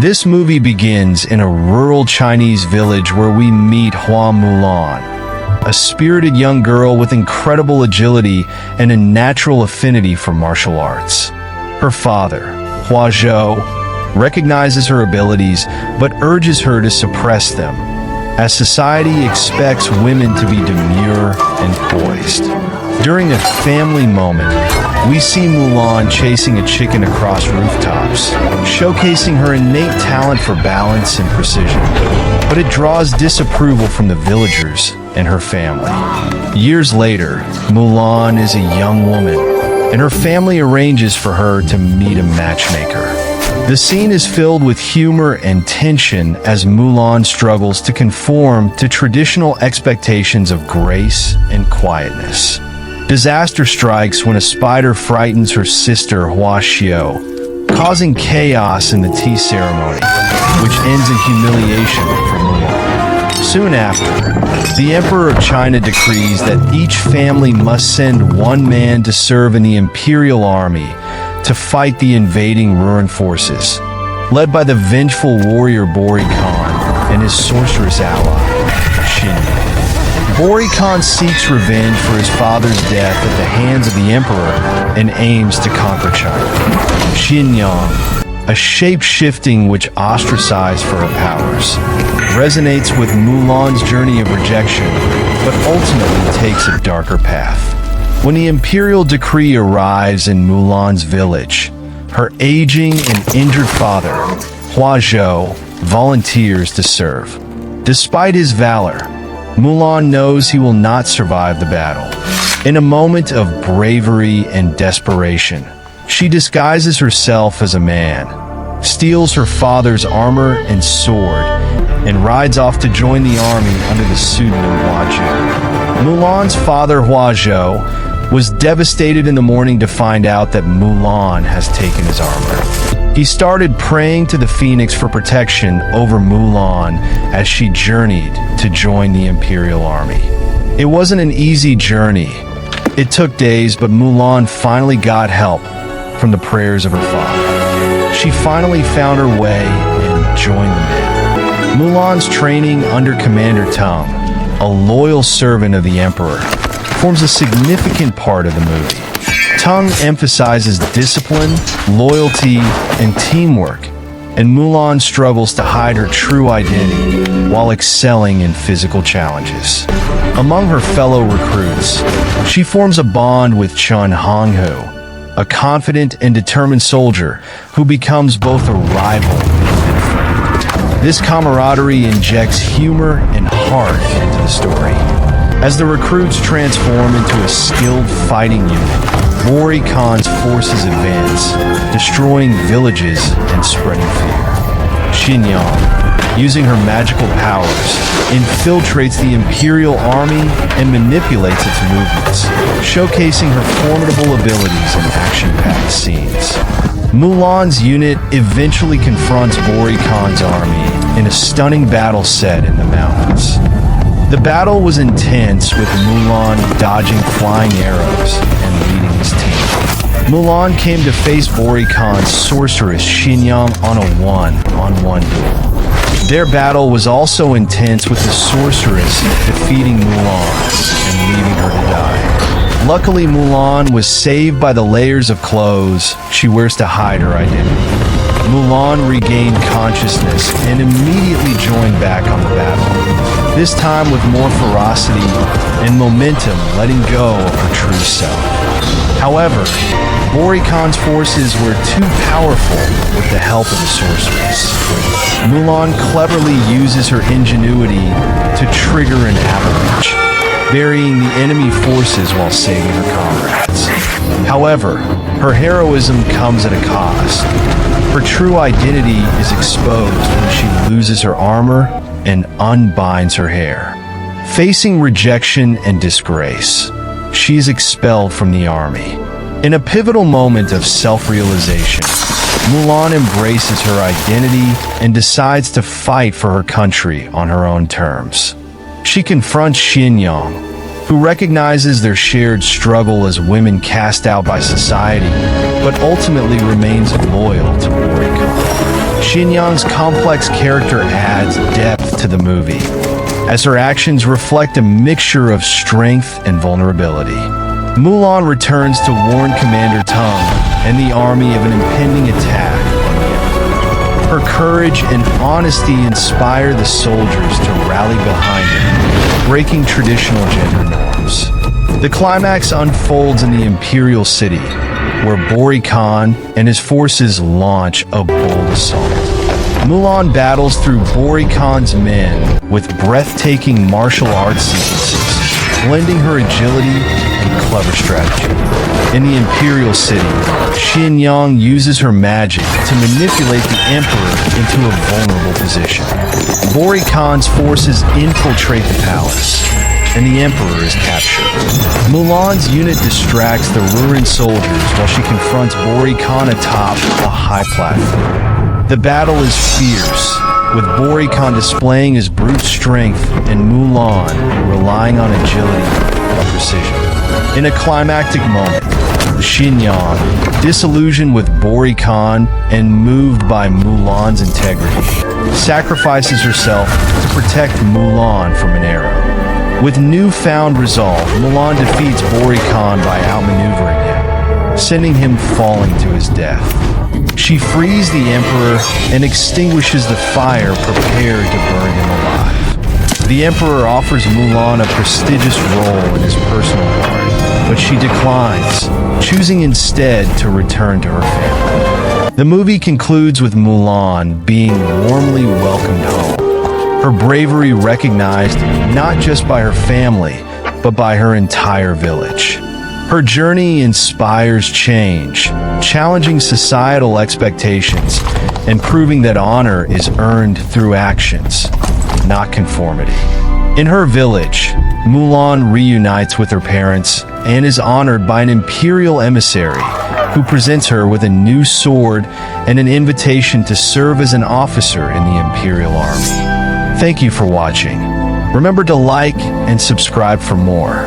This movie begins in a rural Chinese village where we meet Hua Mulan, a spirited young girl with incredible agility and a natural affinity for martial arts. Her father, Hua Zhou, recognizes her abilities but urges her to suppress them, as society expects women to be demure and poised. During a family moment, we see Mulan chasing a chicken across rooftops, showcasing her innate talent for balance and precision. But it draws disapproval from the villagers and her family. Years later, Mulan is a young woman, and her family arranges for her to meet a matchmaker. The scene is filled with humor and tension as Mulan struggles to conform to traditional expectations of grace and quietness. Disaster strikes when a spider frightens her sister Hua Xiu, causing chaos in the tea ceremony, which ends in humiliation for Mulan. Soon after, the Emperor of China decrees that each family must send one man to serve in the imperial army to fight the invading Ruan forces, led by the vengeful warrior Bori Khan and his sorceress ally, Xin. Bori Khan seeks revenge for his father's death at the hands of the Emperor and aims to conquer China. Xinjiang, a shape-shifting which ostracized for her powers, resonates with Mulan's journey of rejection, but ultimately takes a darker path. When the imperial decree arrives in Mulan's village, her aging and injured father, Hua Zhou, volunteers to serve. Despite his valor, Mulan knows he will not survive the battle. In a moment of bravery and desperation, she disguises herself as a man, steals her father's armor and sword, and rides off to join the army under the pseudonym Hua Ju. Mulan's father, Hua Zhou, was devastated in the morning to find out that Mulan has taken his armor. He started praying to the phoenix for protection over Mulan as she journeyed to join the imperial army. It wasn't an easy journey. It took days, but Mulan finally got help from the prayers of her father. She finally found her way and joined the men. Mulan's training under Commander Tang, a loyal servant of the Emperor, forms a significant part of the movie. Tang emphasizes discipline, loyalty, and teamwork, and Mulan struggles to hide her true identity while excelling in physical challenges. Among her fellow recruits, she forms a bond with Chun Honghu, a confident and determined soldier who becomes both a rival and a friend. This camaraderie injects humor and heart into the story. As the recruits transform into a skilled fighting unit, Bori Khan's forces advance, destroying villages and spreading fear. Xinjiang, using her magical powers, infiltrates the imperial army and manipulates its movements, showcasing her formidable abilities in action-packed scenes. Mulan's unit eventually confronts Bori Khan's army in a stunning battle set in the mountains. The battle was intense, with Mulan dodging flying arrows and leading his team. Mulan came to face Bori Khan's sorceress Xinjiang on a one-on-one duel. Their battle was also intense, with the sorceress defeating Mulan and leaving her to die. Luckily, Mulan was saved by the layers of clothes she wears to hide her identity. Mulan regained consciousness and immediately joined back on the battle, this time with more ferocity and momentum, letting go of her true self. However, Bori Khan's forces were too powerful with the help of the sorceress. Mulan cleverly uses her ingenuity to trigger an avalanche, burying the enemy forces while saving her comrades. However, her heroism comes at a cost. Her true identity is exposed when she loses her armor and unbinds her hair. Facing rejection and disgrace, she is expelled from the army. In a pivotal moment of self-realization, Mulan embraces her identity and decides to fight for her country on her own terms. She confronts Xinjiang, who recognizes their shared struggle as women cast out by society, but ultimately remains loyal to Bori Khan. Xinyang's complex character adds depth to the movie, as her actions reflect a mixture of strength and vulnerability. Mulan returns to warn Commander Tang and the army of an impending attack on the Emperor. Her courage and honesty inspire the soldiers to rally behind her, breaking traditional gender norms. The climax unfolds in the Imperial City, where Bori Khan and his forces launch a bold assault. Mulan battles through Bori Khan's men with breathtaking martial arts sequences, blending her agility and clever strategy. In the Imperial City, Xinyang uses her magic to manipulate the Emperor into a vulnerable position. Bori Khan's forces infiltrate the palace, and the Emperor is captured. Mulan's unit distracts the ruined soldiers while she confronts Bori Khan atop a high platform. The battle is fierce, with Bori Khan displaying his brute strength and Mulan relying on agility and precision. In a climactic moment, Xinyang, disillusioned with Bori Khan and moved by Mulan's integrity, sacrifices herself to protect Mulan from an arrow. With newfound resolve, Mulan defeats Bori Khan by outmaneuvering him, sending him falling to his death. She frees the Emperor and extinguishes the fire prepared to burn him alive. The Emperor offers Mulan a prestigious role in his personal guard, but she declines, choosing instead to return to her family. The movie concludes with Mulan being warmly welcomed home, her bravery recognized not just by her family, but by her entire village. Her journey inspires change, challenging societal expectations and proving that honor is earned through actions, not conformity. In her village, Mulan reunites with her parents and is honored by an imperial emissary who presents her with a new sword and an invitation to serve as an officer in the Imperial Army. Thank you for watching. Remember to like and subscribe for more.